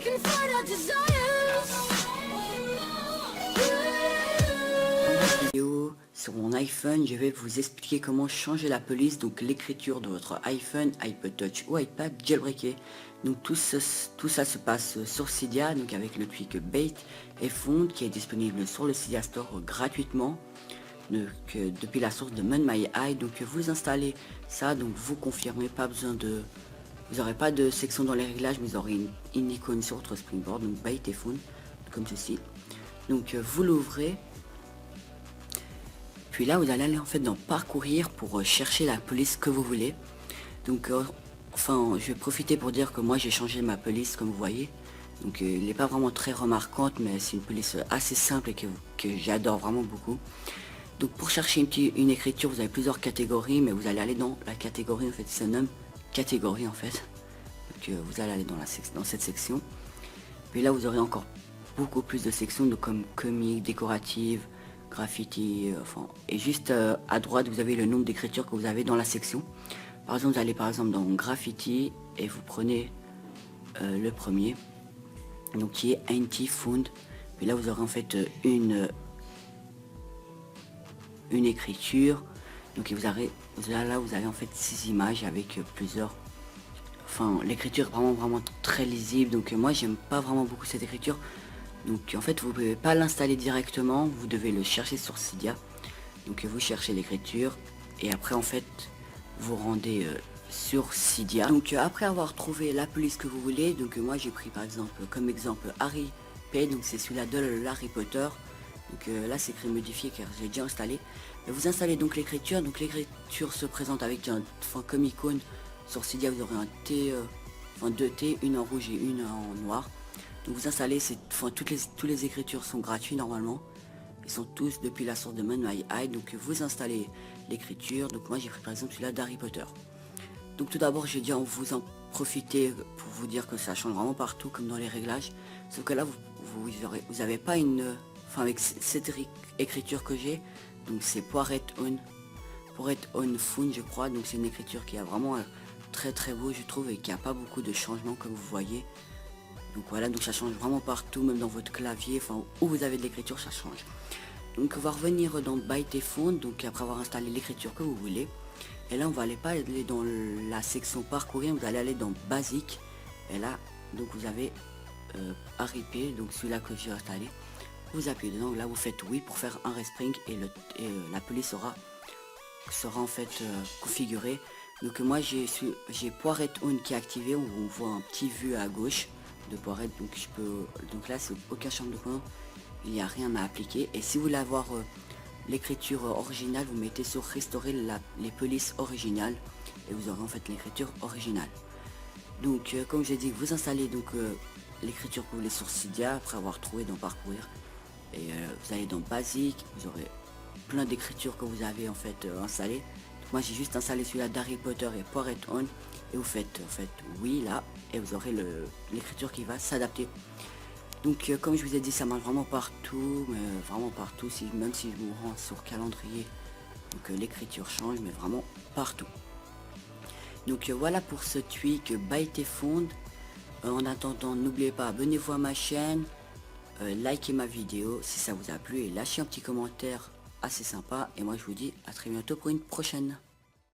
can fight our desires. Vidéo sur mon iPhone, je vais vous expliquer comment changer la police, donc l'écriture de votre iPhone, iPod Touch ou iPad jailbreaké. Donc tout ça se passe sur Cydia, donc avec le tweak Bait et Fond qui est disponible sur le Cydia Store gratuitement. Donc, depuis la source de MonMyEye, donc vous installez ça, donc vous confirmez, pas besoin de, vous n'aurez pas de section dans les réglages, mais vous aurez une icône sur votre Springboard, donc Bait et Fond, comme ceci. Donc vous l'ouvrez. Puis là, vous allez aller en fait dans parcourir pour chercher la police que vous voulez. Donc, enfin, je vais profiter pour dire que moi j'ai changé ma police comme vous voyez. Donc, elle n'est pas vraiment très remarquante, mais c'est une police assez simple et que j'adore vraiment beaucoup. Donc, pour chercher une écriture, vous avez plusieurs catégories, mais vous allez aller dans la catégorie en fait, ça se nomme catégorie en fait. Donc, vous allez aller dans cette section. Puis là, vous aurez encore beaucoup plus de sections, donc comme comique, décorative, graffiti, enfin, et juste à droite vous avez le nombre d'écritures que vous avez dans la section. Par exemple, vous allez par exemple dans graffiti et vous prenez le premier, donc qui est anti-found. Puis là vous aurez en fait une écriture, donc vous avez en fait 6 images avec plusieurs, enfin l'écriture est vraiment très lisible, donc moi j'aime pas vraiment beaucoup cette écriture. Donc en fait vous pouvez pas l'installer directement, vous devez le chercher sur Cydia. Donc vous cherchez l'écriture et après en fait vous rendez sur Cydia. Donc après avoir trouvé la police que vous voulez, donc moi j'ai pris par exemple comme exemple Harry P, donc c'est celui-là de Harry Potter. Donc là c'est écrit modifié car j'ai déjà installé. Vous installez donc l'écriture, donc l'écriture se présente avec un, enfin, comme icône sur Cydia vous aurez un T, enfin 2 T, une en rouge et une en noir. Donc vous installez, enfin, toutes les écritures sont gratuites normalement. Ils sont tous depuis la source de MonMyEye. Donc vous installez l'écriture. Donc moi j'ai pris par exemple celui-là d'Harry Potter. Donc tout d'abord j'ai dit vous en profiter pour vous dire que ça change vraiment partout comme dans les réglages. Sauf que là vous avez pas une, enfin avec cette écriture que j'ai, donc c'est Poiret on Fun je crois. Donc c'est une écriture qui a vraiment très beau je trouve et qui a pas beaucoup de changements comme vous voyez. Donc voilà, donc ça change vraiment partout, même dans votre clavier, enfin où vous avez de l'écriture, ça change. Donc on va revenir dans Byte et Fond, donc après avoir installé l'écriture que vous voulez. Et là on va aller dans la section parcourir, vous allez aller dans basique. Et là, donc vous avez Harry P, donc celui-là que j'ai installé. Vous appuyez dedans, là vous faites oui pour faire un respring et la police sera en fait configurée. Donc moi j'ai Poiret On qui est activé, on voit un petit vue à gauche de Poiret, donc là c'est aucun champ de commande, il n'y a rien à appliquer. Et si vous voulez avoir l'écriture originale, vous mettez sur restaurer les polices originales et vous aurez en fait l'écriture originale. Donc comme j'ai dit, vous installez donc l'écriture que vous voulez sur Cydia après avoir trouvé dans parcourir et vous allez dans basique, vous aurez plein d'écritures que vous avez en fait installées. Moi j'ai juste installé celui-là d'Harry Potter et Poiret On et vous faites en fait oui là et vous aurez l'écriture qui va s'adapter. Donc comme je vous ai dit, ça marche vraiment partout, mais vraiment partout, même si je vous rends sur calendrier, donc l'écriture change, mais vraiment partout. Donc voilà pour ce tweak Byte et Fond. En attendant, n'oubliez pas, abonnez-vous à ma chaîne, likez ma vidéo si ça vous a plu et lâchez un petit commentaire assez sympa. Et moi je vous dis à très bientôt pour une prochaine.